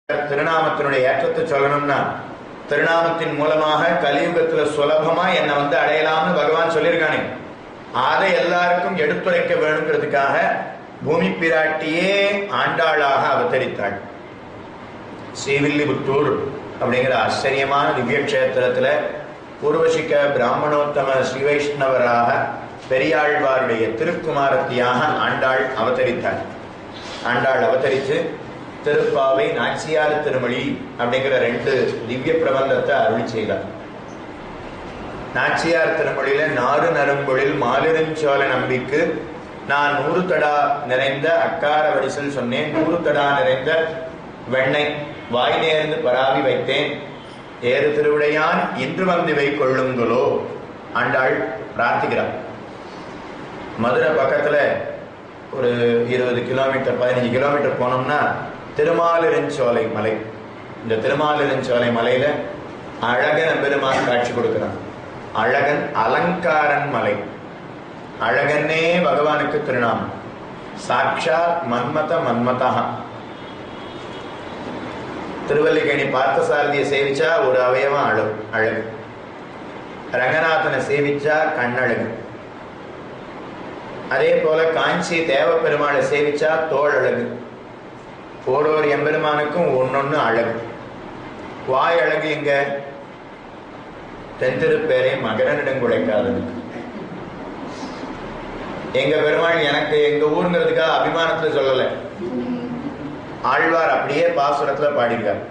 திருநாமத்தினுடைய ஏற்றத்தை சொல்லணும்னா திருநாமத்தின் மூலமாக கலியுகத்துல சுலபமா என்னை அடையலாம்னு பகவான் சொல்லியிருக்கானே, அதை எல்லாருக்கும் எடுத்துரைக்க வேணுங்கிறதுக்காக பூமி பிராட்டியே ஆண்டாளாக அவதரித்தாள். ஸ்ரீவில்லிபுத்தூர் அப்படிங்கிற ஆச்சரியமான திவ்ய கஷேத்திரத்துல பூர்வசிக்க பிராமணோத்தம ஸ்ரீ வைஷ்ணவராக பெரியாழ்வாருடைய திருக்குமாரத்தியாக ஆண்டாள் அவதரித்தாள். ஆண்டாள் அவதரித்து திருப்பாவை நாச்சியார் திருமொழி அப்படிங்கிற 2 திவ்ய பிரபந்தத்தை அருளி செய்தார். நாச்சியார் திருமொழியில நாறு நரும்பொழில் மாலிருஞ்சோல நம்பிக்கு நான் 100 தடா நிறைந்த அக்கார வடிசல் சொன்னேன், 100 தடா நிறைந்த வெண்ணெய் வாய் நேர்ந்து பராவி வைத்தேன், ஏறு திருவிடையான் இன்று வந்து வை கொள்ளுங்களோ ஆண்டாள் பிரார்த்திக்கிறார். மதுரை பக்கத்துல ஒரு 20 கிலோமீட்டர் 15 கிலோமீட்டர் போனோம்னா திருமாலிருஞ்சோலை மலை. இந்த திருமாலிருஞ்சோலை மலையில அழகன் பெருமான் காட்சி கொடுக்கிறான். அழகன் அலங்காரன் மலை. அழகன்னே பகவானுக்கு திருநாமம். சாட்சாத் மன்மத மன்மதா. திருவல்லிக்கேணி பார்த்தசாரதியை சேவிச்சா ஒரு அவயவம் அழகு. ரங்கநாதனை சேவிச்சா கண்ணழகு. அதே போல காஞ்சி தேவ பெருமாளை சேவிச்சா தோல் அழகு. ஓரோர் எம்பெருமானுக்கும் ஒன்னொன்னு அழகு. வாய் அழகு எங்க? தென்திருப்பேரை மகரனிடங்குழைக்காதனுக்கு. எங்க பெருமாள் எனக்கு எங்க ஊருங்கிறதுக்காக அபிமானத்துல சொல்லல, ஆழ்வார் அப்படியே பாசுரத்துல பாடிருக்கார்.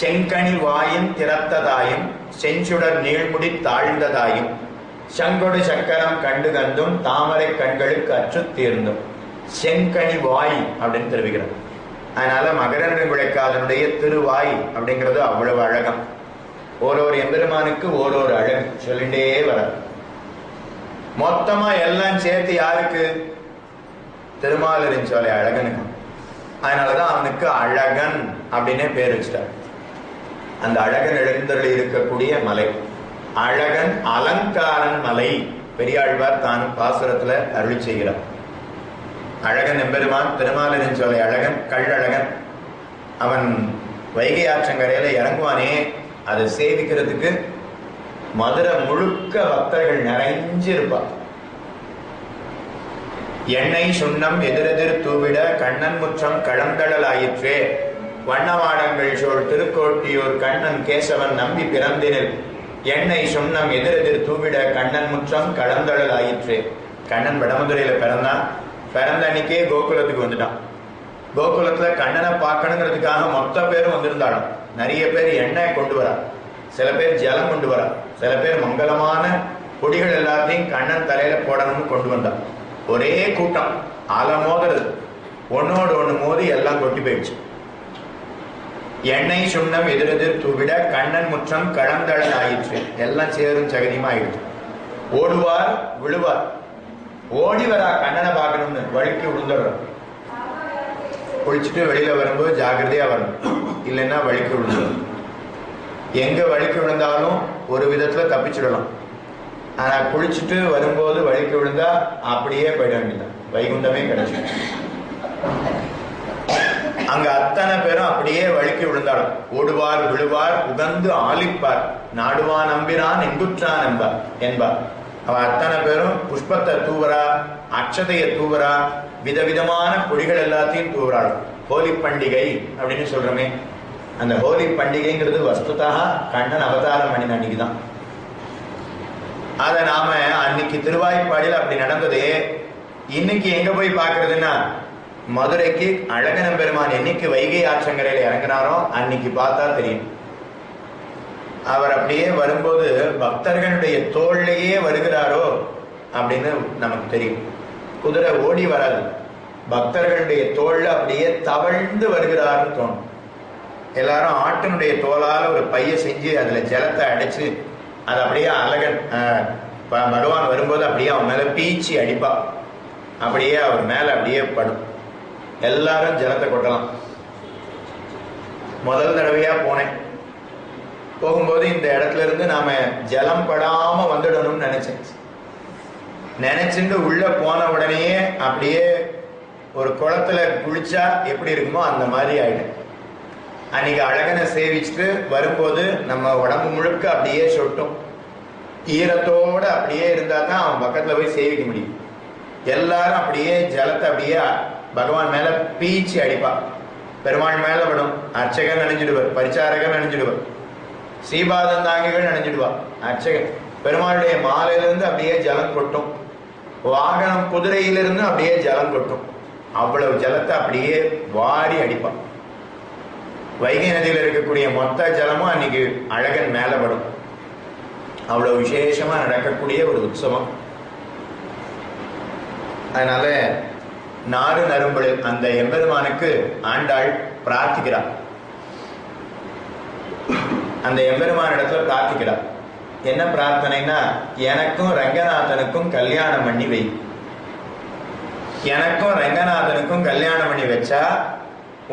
செங்கனி வாயின் திறத்ததாயும் செஞ்சுடர் நீழ்முடி தாழ்ந்ததாயும் சங்கொடு சக்கரம் கண்டு கந்தும் தாமரை கண்களுக்கு அற்று தீர்ந்தும். செங்கனி வாய் அப்படின்னு தெரிவிக்கிறார். அதனால மகரனிடங்குழைக்காதனுடைய திருவாய் அப்படிங்கிறது அவ்வளவு அழகம். ஓரோரு எம்பெருமானுக்கு ஓரோரு அழகு சொல்லிட்டே வர. மொத்தமா எல்லாம் சேர்த்து யாருக்கு? திருமாலிருஞ்சோலை அழகனுக்கு. அதனாலதான் அவனுக்கு அழகன் அப்படின்னே பேர் வச்சிட்டார். அந்த அழகன் எழுந்தருளி இருக்கக்கூடிய மலை அழகன் அலங்காரன் மலை. பெரியாழ்வார் தான் பாசுரத்துல அருளி செய்கிறார். அழகன் எம்பெருமான் திருமாலிருஞ்சோலை அழகன் கள்ளழகன். அவன் வைகை ஆற்றங்கரையில இறங்குவானே, அதை சேவிக்கிறதுக்கு மதுரை முழுக்க பக்தர்கள் நிறைஞ்சிருப்பார். எண்ணெய் சுண்ணம் எதிரெதிர் தூவிட கண்ணன் முற்றம் களந்தழல் ஆயிற்றே, வண்ணவாடங்கள் சோழ் திருக்கோட்டியூர் கண்ணன் கேசவன் நம்பி பிறந்தினில் எண்ணெய் சுண்ணம் எதிரெதிர் தூவிட கண்ணன் முற்றம் களந்தழல் ஆயிற்றே. கண்ணன் வடமதுரையில பிறந்தான். பிறந்த அன்னைக்கே கோகுலத்துக்கு வந்துட்டான். கோகுலத்துல கண்ணனை பார்க்கணுங்கிறதுக்காக மொத்த பேரும் வந்திருந்தாலும் நிறைய பேர் எண்ணெய் கொண்டு வரா, சில பேர் ஜலம் கொண்டு வரா, சில பேர் மங்களமான பொடிகள் எல்லாத்தையும் கண்ணன் தலையில போடணும்னு கொண்டு வந்தான். ஒரே கூட்டம் அலமோதுறது, ஒன்னோடு ஒண்ணு மோதி எல்லாம் கொட்டி போயிடுச்சு. எண்ணெய் சுண்ணம் எதிரெதிர் தூவிட கண்ணன் முற்றம் களந்தழல் ஆயிற்று. எல்லாம் சேரும் சகதியமா ஆயிடுச்சு. ஓடுவார் விழுவார். ஓடி வரா கண்ணனை பார்க்கணும்னு வழுக்கி விழுந்துடுறோம். குளிச்சுட்டு வெளியில வரும்போது ஜாக்கிரதையா வரணும், இல்லைன்னா வழுக்கி விழுந்துடும். எங்க வழுக்கி விழுந்தாலும் ஒரு விதத்துல தப்பிச்சுடலாம். ஆனா குளிச்சுட்டு வரும்போது வழுக்கி விழுந்தா அப்படியே போயிட வேண்டியதான், வைகுண்டமே கிடைச்சு. அங்க அத்தனை பேரும் அப்படியே வழுக்கி விழுந்தாலும் ஓடுவார் விழுவார் உகந்து ஆலிப்பார் நாடுவான் நம்பினான் எங்குற்றான் என்பார். அவன் அத்தனை பேரும் புஷ்பத்தை தூவரா, அக்ஷதைய தூவரா, விதவிதமான பொடிகள் எல்லாத்தையும் தூவராள். ஹோலி பண்டிகை அப்படின்னு சொல்றோமே, அந்த ஹோலி பண்டிகைங்கிறது வஸ்துதாக கண்ணன் அவதாரம் பண்ணின அன்னைக்குதான். அத நாம அன்னைக்கு திருவாய்ப்பாடியில் அப்படி நடந்ததே. இன்னைக்கு எங்க போய் பாக்குறதுன்னா, மதுரைக்கு அழகன பெருமான் என்னைக்கு வைகை ஆற்றங்கரையில இறங்கினாரோ அன்னைக்கு பார்த்தா தெரியும். அவர் அப்படியே வரும்போது பக்தர்களுடைய தோள்லேயே வருகிறாரோ அப்படின்னு நமக்கு தெரியும். குதிரை ஓடி வராது, பக்தர்களுடைய தோல்ல அப்படியே தவழ்ந்து வருகிறாருன்னு தோணும். எல்லாரும் ஆட்டினுடைய தோலால ஒரு பைய செஞ்சு அதுல ஜலத்தை அடைச்சு அது அப்படியே அழகன் பகவான் வரும்போது அப்படியே அவன் மேல பீச்சி அடிப்பா. அப்படியே அவர் மேல அப்படியே படும். எல்லாரும் ஜலத்தை கொட்டலாம். முதல் தடவையா போனேன். போகும்போது இந்த இடத்துல இருந்து நாம ஜலம் படாம வந்துடணும்னு நினைச்சுட்டு உள்ள போன உடனேயே அப்படியே ஒரு குளத்துல குளிச்சா எப்படி இருக்குமோ அந்த மாதிரி ஆயிடும். அன்னைக்கு அழகனை சேவிச்சுட்டு வரும்போது நம்ம உடம்பு முழுக்க அப்படியே சொட்டும். ஈரத்தோட அப்படியே இருந்தா தான் அவன் பக்கத்துல போய் சேவிக்க முடியும். எல்லாரும் அப்படியே ஜலத்தை அப்படியே பகவான் மேல பீச்சி அடிப்பா. பெருமாள் மேல விடும். அர்ச்சகன் நினைஞ்சிடுவார், பரிச்சாரகன் நினைஞ்சிடுவார், சீபாதம் தாங்கிகள் நினைஞ்சிடுவா. அர்ச்சகன் பெருமாளுடைய மாலையிலிருந்து அப்படியே ஜலம் கொட்டும். வாகனம் குதிரையிலிருந்து அப்படியே ஜலம் கொட்டும். அவ்வளவு ஜலத்தை அப்படியே வாரி அடிப்பான். வைகை நதியில் இருக்கக்கூடிய மொத்த ஜலமும் அன்னைக்கு அழகன் மேல படும். அவ்வளவு விசேஷமா நடக்கக்கூடிய ஒரு உற்சவம். அதனால நாறு நரும்பலில் அந்த எம்பெருமானுக்கு ஆண்டாள் பிரார்த்திக்கிறார். அந்த எம்பெருமான இடத்துல பிரார்த்திக்கிறார். என்ன பிரார்த்தனைனா, எனக்கும் ரங்கநாதனுக்கும் கல்யாணம் பண்ணி வை. எனக்கும் ரங்கநாதனுக்கும் கல்யாணம் பண்ணி வச்சா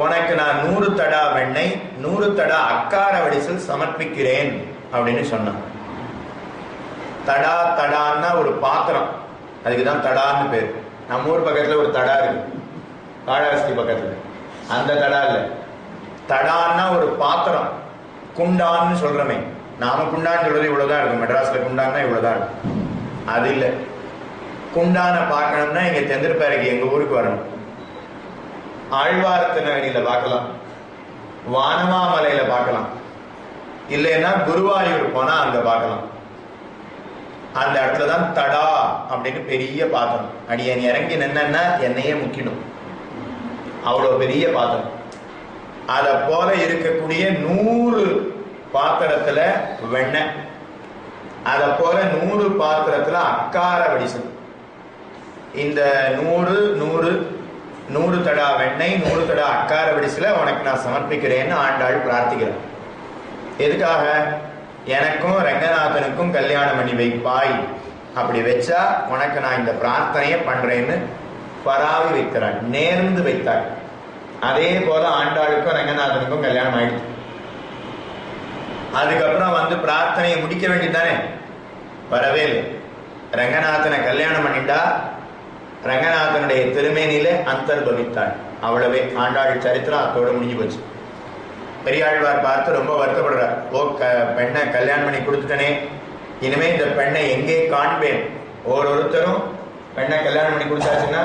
உனக்கு நான் 100 தடா வெண்ணெய் 100 தடா அக்கார வடிசல் சமர்ப்பிக்கிறேன் அப்படின்னு சொன்னான். தடா தடான்னா ஒரு பாத்திரம், அதுக்குதான் தடான்னு பேர். நம்ம ஊர் பக்கத்துல ஒரு தடா இருக்கு, காளஹஸ்தி பக்கத்துல. அந்த தடா இல்ல, தடான்னா ஒரு பாத்திரம். குண்டான்னு சொல்றமே, நாம குண்டான்னு சொல்றது இவ்வளவுதான் இருக்கும். மெட்ராஸ்ல குண்டான்னா இவ்வளவுதான் இருக்கும். அது இல்ல. குண்டான பார்க்கணும்னா இங்க தெந்திருப்பாருக்கு எங்க ஊருக்கு வரணும். ஆழ்வார்த்தினகரியில பார்க்கலாம், வானமாமலையில பார்க்கலாம், இல்லைன்னா குருவாயூர் போனா அங்க பார்க்கலாம். அந்த இடத்துலதான் தடா அப்படின்னு பெரிய பாத்திரம். அடியன் இறங்கி நின்னா என்னையே முக்கிடும், அவ்வளவு பெரிய பாத்திரம். அத போல இருக்கக்கூடிய 100 பாத்திரத்துல வெண்ணெய், அத போல 100 பாத்திரத்துல அக்கார வடிசல். இந்த 100 தடா வெண்ணெய் 100 தடா அக்கார வடிசல உனக்கு நான் சமர்ப்பிக்கிறேன்னு ஆண்டாள் பிரார்த்திக்கிறேன். எதுக்காக? எனக்கும் ரங்கநாதனுக்கும் கல்யாணம் பண்ணி வைப்பாய். அப்படி வச்சா உனக்கு நான் இந்த பிரார்த்தனையை பண்றேன்னு பராவி வைக்கிறாள், நேர்ந்து வைத்தாள். அதே போல ஆண்டாளுக்கும் ரங்கநாதனுக்கும் கல்யாணம் ஆயிடுச்சு. அதுக்கப்புறம் வந்து பிரார்த்தனையை முடிக்க வேண்டியதானே, வரவே இல்லை. ரங்கநாதனை கல்யாணம் பண்ணிட்டா ரங்கநாதனுடைய திருமேனியில அந்தர்பவித்தாள். அவ்வளவே ஆண்டாள் சரித்திரம் அத்தோடு முடிஞ்சு போச்சு. பெரியாழ்வார் பார்த்து ரொம்ப வருத்தப்படுறார். ஓ, பெண்ணை கல்யாணம் பண்ணி கொடுத்துட்டனே, இனிமே இந்த பெண்ணை எங்கே காண்பேன்? ஒருத்தரும் பெண்ணை கல்யாணம் பண்ணி கொடுத்தாச்சுன்னா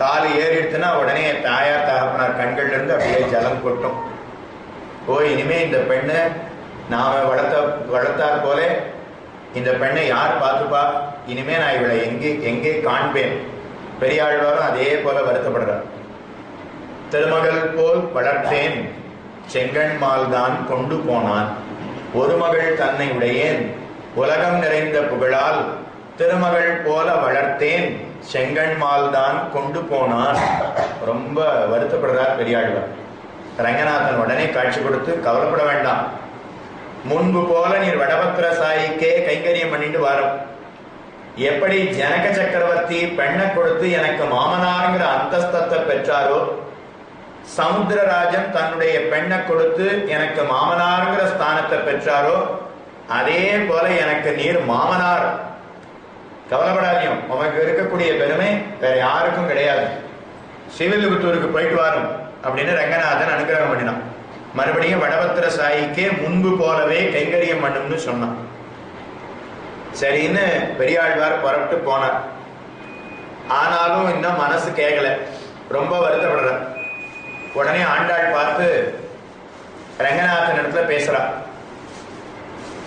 தாலி ஏறிடுச்சுன்னா உடனே தாயார் தகப்பனார் கண்கள்ல இருந்து அப்படியே ஜலம் கொட்டும். ஓ, இனிமே இந்த பெண்ணை நாம வளர்த்தார் போல இந்த பெண்ணை யார் பார்த்துப்பா? இனிமே நான் இவளை எங்கே காண்பேன்? பெரியாழ்வாரும் அதே போல வருத்தப்படுறார். திருமகள் போல் வளர்த்தேன், செங்கண்மால் தான் கொண்டு போனான். ஒரு மகள் தன்னை உடையேன், உலகம் நிறைந்த புகழால் திருமகள் போல வளர்த்தேன், செங்கண்மால் தான் கொண்டு போனான். ரொம்ப வருத்தப்படுறார் பெரியாழ்வார். ரங்கநாதன் உடனே காட்சி கொடுத்து, கவலைப்பட வேண்டாம், முன்பு போல நீர் வடபத்திர சாயிக்கே கைங்கரியம் பண்ணிட்டு வரோம். எப்படி ஜனக சக்கரவர்த்தி பெண்ணை கொடுத்து எனக்கு மாமனாருங்கிற அந்தஸ்தத்தை பெற்றாரோ, சமுத்திரராஜன் தன்னுடைய பெண்ணை கொடுத்து எனக்கு மாமனாருங்கிற ஸ்தானத்தை பெற்றாரோ, அதே போல எனக்கு நீர் மாமனார். கவலைப்படாதியும், உனக்கு இருக்கக்கூடிய பெருமை வேற யாருக்கும் கிடையாது. சிவில்லிபுத்தூருக்கு போயிட்டு வரும் அப்படின்னு ரங்கநாதன் அனுகிரகம் பண்ணினான். மறுபடியும் வடபத்திர சாயிக்கே முன்பு போலவே கைங்கரியம் பண்ணும்னு சொன்னான். சரின்னு பெரியாழ்வார் புறப்பட்டு போனார். ஆனாலும் இன்னும் மனசு கேட்கல, ரொம்ப வருத்தப்படுற. உடனே ஆண்டாள் பார்த்து ரங்கநாதன் இடத்துல பேசுறா.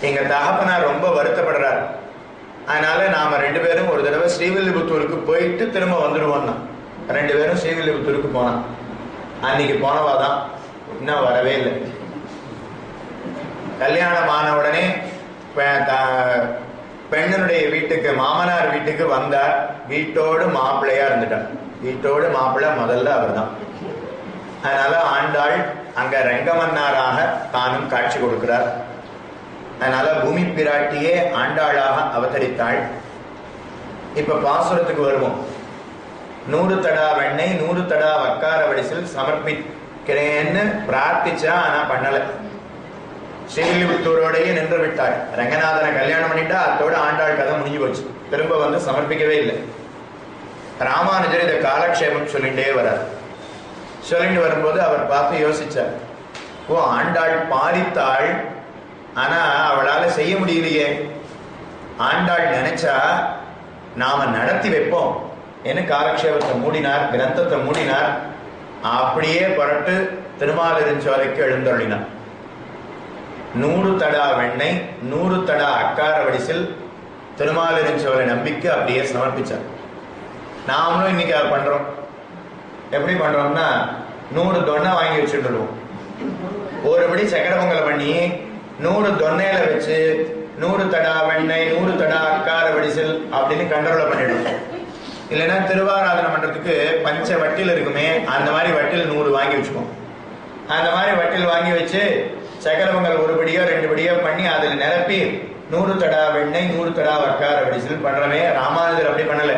எங்க தகப்பனார் ரொம்ப வருத்தப்படுறார், அதனால நாம 2 பேரும் ஒரு தடவை ஸ்ரீவில்லிபுத்தூருக்கு போயிட்டு திரும்ப வந்துடுவோம்னா 2 பேரும் ஸ்ரீவில்லிபுத்தூருக்கு போனான். அன்னைக்கு போனவாதான் இன்னும் வரவே இல்லை. கல்யாணம் ஆன உடனே பெண்ணனுடைய வீட்டுக்கு, மாமனார் வீட்டுக்கு வந்தார். வீட்டோடு மாப்பிள்ளையா இருந்துட்டார். வீட்டோடு மாப்பிள்ளை முதல்ல அவர் தான். அதனால ஆண்டாள் அங்க ரங்கமன்னாராக தானும் காட்சி கொடுக்கிறார். அதனால பூமி பிராட்டியே ஆண்டாளாக அவதரித்தாள். இப்ப பாசுரத்துக்கு வருவோம். 100 தடா வெண்ணெய் 100 தடா வக்கார வடிசில் சமர்ப்பிக்கிறேன்னு பிரார்த்திச்சா, ஆனா பண்ணல. ஸ்ரீவில்லிபுத்தூரோடையே நின்று விட்டாள். ரங்கநாதனை கல்யாணம் பண்ணிட்டா அத்தோட ஆண்டாள் கதை முடிஞ்சு போச்சு. திரும்ப வந்து சமர்ப்பிக்கவே இல்லை. ராமானுஜர் இதை காலக்ஷேபம் சொல்லிட்டே வரார். சொல்லிட்டு வரும்போது அவர் பார்த்து யோசிச்சார், ஓ, ஆண்டாள் பாரித்தாள், ஆனா அவளால செய்ய முடியலையே. ஆண்டாள் நினைச்சா நாம நடத்தி வைப்போம் என்று காலக்ஷேபத்தை மூடினார், கிரந்தத்தை மூடினார். அப்படியே புரட்டு திருமாலிருஞ்சோலைக்கு எழுந்தருளினார். 100 தடா வெண்ணெய் 100 தடா அக்கார வடிசில் திருமாலிருஞ்சோலை நம்பிக்கை அப்படியே சமர்ப்பிச்சார். நாமளும் இன்னைக்கு அதை பண்றோம். எப்படி பண்றோம்னா 100 தொன்னை வாங்கி வச்சுட்டுருவோம். ஒருபடி சக்கர பொங்கலை பண்ணி 100 தொன்னையில வச்சு 100 தடா வெண்ணெய் 100 தடா அக்கார வடிசில் அப்படின்னு கண்ட்ரோல பண்ணிடுவோம். இல்லைன்னா திருவாராதனை பண்றதுக்கு பஞ்ச வட்டில் இருக்குமே, அந்த மாதிரி வட்டில் 100 வாங்கி வச்சுப்போம். அந்த மாதிரி வட்டில் வாங்கி வச்சு சக்கர பொங்கல் ஒருபடியோ 2 படியோ பண்ணி அதுல நிரப்பி 100 தடா வெண்ணெய் 100 தடா அக்கார வடிசில் பண்றமே. ராமானுஜர் அப்படி பண்ணல.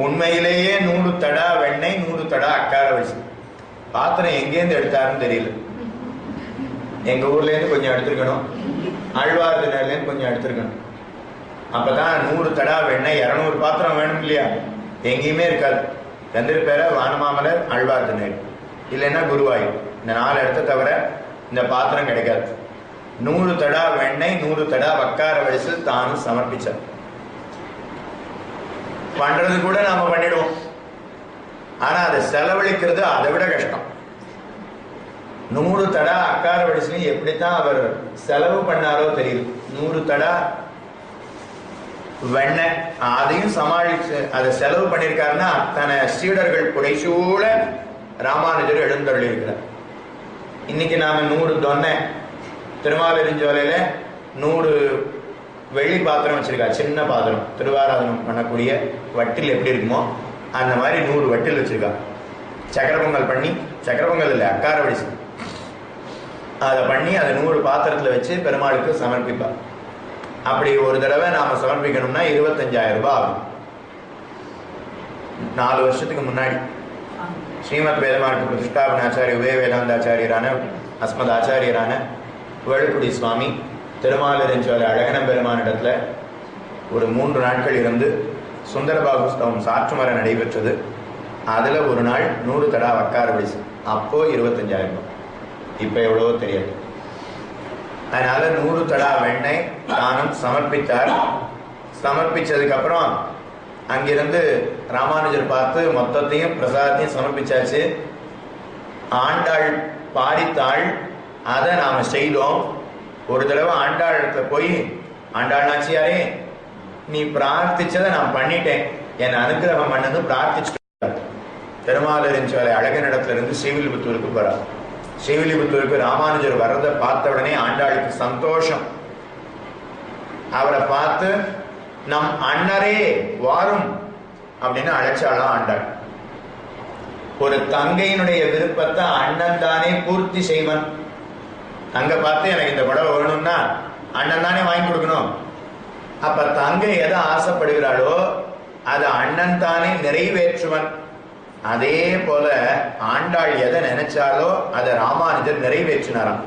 உண்மையிலேயே 100 தடா வெண்ணெய் 100 தடா அக்கார வடிசில். பாத்திரம் எங்கேருந்து எடுத்தாருன்னு தெரியல. எங்க ஊர்ல இருந்து கொஞ்சம் எடுத்திருக்கணும், ஆழ்வார்தினர்ல இருந்து கொஞ்சம் எடுத்திருக்கணும். அப்பதான் 100 தடா வெண்ணெய் 200 பாத்திரம் வேணும் இல்லையா? எங்கேயுமே இருக்காது. கந்திருப்பேர, வானமாமலர், ஆழ்வார்தினர், இல்லைன்னா குருவாயூர், இந்த 4 இடத்த தவிர இந்த பாத்திரம் கிடைக்காது. 100 தடா வெண்ணெய் 100 தடா வக்கார வடிசில் தானும் சமர்ப்பிச்சார். பண்றது கூட நாம பண்ணிடுவோம். ஆனா அதை செலவழிக்கிறது அதை விட கஷ்டம். 100 தடா அக்கார வடிசிலையும் எப்படித்தான் அவர் செலவு பண்ணாரோ தெரியுது. 100 தடா வெண்ணெய் அதையும் சமாளிச்சு அதை செலவு பண்ணியிருக்காருன்னா அத்தனை சீடர்கள் புடைசூழ ராமானுஜர் எழுந்தருளி இருக்கிறார். இன்னைக்கு நாம 100 தொன்னை திருமாலிருஞ்சோலையில 100 வெள்ளி பாத்திரம் வச்சிருக்கா. சின்ன பாத்திரம் திருவாராதனம் பண்ணக்கூடிய வட்டில் எப்படி இருக்குமோ அந்த மாதிரி 100 வட்டில் வச்சிருக்கா. சக்கர பொங்கல் பண்ணி, சக்கர பொங்கல் இல்லை அக்கார வடிசி, அதை பண்ணி அதை 100 பாத்திரத்துல வச்சு பெருமாளுக்கு சமர்ப்பிப்பார். அப்படி ஒரு தடவை நாம சமர்ப்பிக்கணும்னா 25,000 ரூபாய் ஆகும். 4 வருஷத்துக்கு முன்னாடி ஸ்ரீமத் வேதமார்க்க பிரதிஷ்டாபனாச்சாரிய உபய வேதாந்தாச்சாரியரான அஸ்மத் ஆச்சாரியரான வேலுக்குடி சுவாமி திருமாலிருஞ்சோலை அழகன பெருமானிடத்துல ஒரு 3 நாட்கள் இருந்து சுந்தரபாபு ஸ்தவம் சாற்றுமர நடைபெற்றது. அதுல ஒரு நாள் 100 தடா வக்கார வடிசி. அப்போ 25,000 ரூபாய். இப்ப எவ்வளவோ தெரியாது. அதனால 100 தடா வெண்ணெய் தானும் சமர்ப்பித்தார். சமர்ப்பிச்சதுக்கு அப்புறம் அங்கிருந்து ராமானுஜர் பார்த்து மொத்தத்தையும் பிரசாதத்தையும் சமர்ப்பிச்சாச்சு. ஆண்டாள் பாரித்தாள், அதை நாம செய்தோம். ஒரு தடவை ஆண்டாள் இடத்துல போய், ஆண்டாள் நாச்சியாரே, நீ பிரார்த்திச்சதை நான் பண்ணிட்டேன், என் அனுகிரகம் பண்ணது பிரார்த்திச்சுட்டு திருமாலிருஞ்சோலை அழகனிடத்துல இருந்து ஸ்ரீவில்லிபுத்தூருக்கு போறார். ஸ்ரீவில்லிபுத்தூருக்கு ராமானுஜர் வர்றதை பார்த்த உடனே ஆண்டாளுக்கு சந்தோஷம். அவரை பார்த்து நம் அண்ணரே வாரும் அப்படின்னு அழைச்சாலாம் ஆண்டாள். ஒரு தங்கையினுடைய விருப்பத்தை அண்ணன் தானே பூர்த்தி செய்வன். தங்க பார்த்து எனக்கு இந்த புடவை வேணும்னா அண்ணன் தானே வாங்கி கொடுக்கணும். அப்ப தங்கை எதை ஆசைப்படுகிறாளோ அதை அண்ணன் தானே நிறைவேற்றுவன். அதே போல ஆண்டாள் எதை நினைச்சாலோ அதை ராமானுஜர் நிறைவேற்றினாராம்.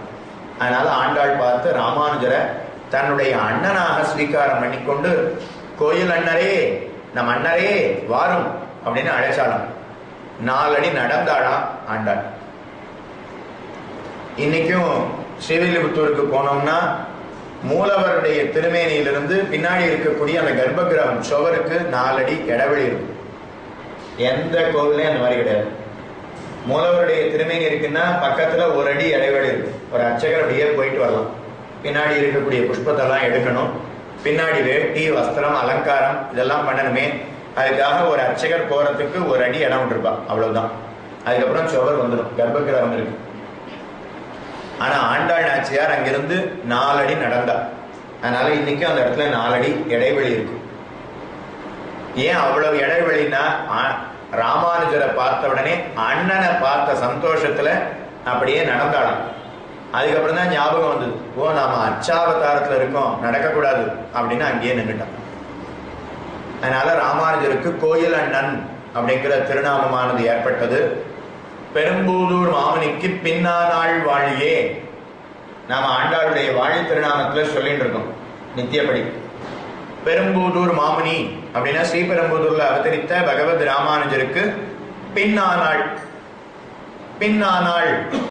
அதனால ஆண்டாள் பார்த்து ராமானுஜரை தன்னுடைய அண்ணனாக ஸ்வீகாரம் பண்ணிக்கொண்டு கோயில் அண்ணரே, நம் அண்ணரே வாரும் அப்படின்னு அழைச்சாலாம். 4 அடி நடந்தாளாம் ஆண்டாள். இன்னைக்கும் ஸ்ரீவில்லிபுத்தூருக்கு போனோம்னா மூலவருடைய திருமேனியிலிருந்து பின்னாடி இருக்கக்கூடிய அந்த கர்ப்ப கிரகம் சுவருக்கு 4 அடி இடைவெளி இருக்கும். எந்த கோவிலையும் அந்த மாதிரி கிடையாது. மூலவருடைய திருமேனி இருக்குன்னா பக்கத்துல 1 அடி இடைவெளி இருக்கு. ஒரு அர்ச்சகர் அப்படியே போயிட்டு வரலாம். பின்னாடி இருக்கக்கூடிய புஷ்பத்தெல்லாம் எடுக்கணும். பின்னாடி வேட்டி வஸ்திரம் அலங்காரம் இதெல்லாம் பண்ணணுமே. அதுக்காக ஒரு அர்ச்சகர் போறதுக்கு 1 அடி இடம் விட்டுருப்பா, அவ்வளவுதான். அதுக்கப்புறம் சுவர் வந்துடும், கர்ப்ப கிரகம் இருக்கு. ஆனா ஆண்டாள் நாச்சியார் அங்கிருந்து 4 அடி நடந்தா. அதனால இன்னைக்கும் அந்த இடத்துல 4 அடி இடைவெளி இருக்கு. ஏன் அவ்வளவு இடைவெளினா, ராமானுஜரை பார்த்த உடனே அண்ணனை பார்த்த சந்தோஷத்துல அப்படியே நடந்தாளாம். அதுக்கப்புறம் தான் ஞாபகம் வந்தது, ஓ நாம அச்சாவதாரத்துல இருக்கோம், நடக்கக்கூடாது அப்படின்னு அங்கேயே நின்றுட்டான். அதனால ராமானுஜருக்கு கோயில் அண்ணன் அப்படிங்கிற திருநாமமானது ஏற்பட்டது. பெரும்பூதூர் மாமனிக்கு பின்னானாள் வாழியே, நாம ஆண்டாளுடைய வாழி திருநாமத்துல சொல்லிட்டு இருக்கோம் நித்தியப்படி. பெரும்பூதூர் மாமுனி அப்படின்னா ஸ்ரீபெரும்புதூர்ல அவதரித்த பகவத் ராமானுஜருக்கு பின்னானாள். பின்னானாள்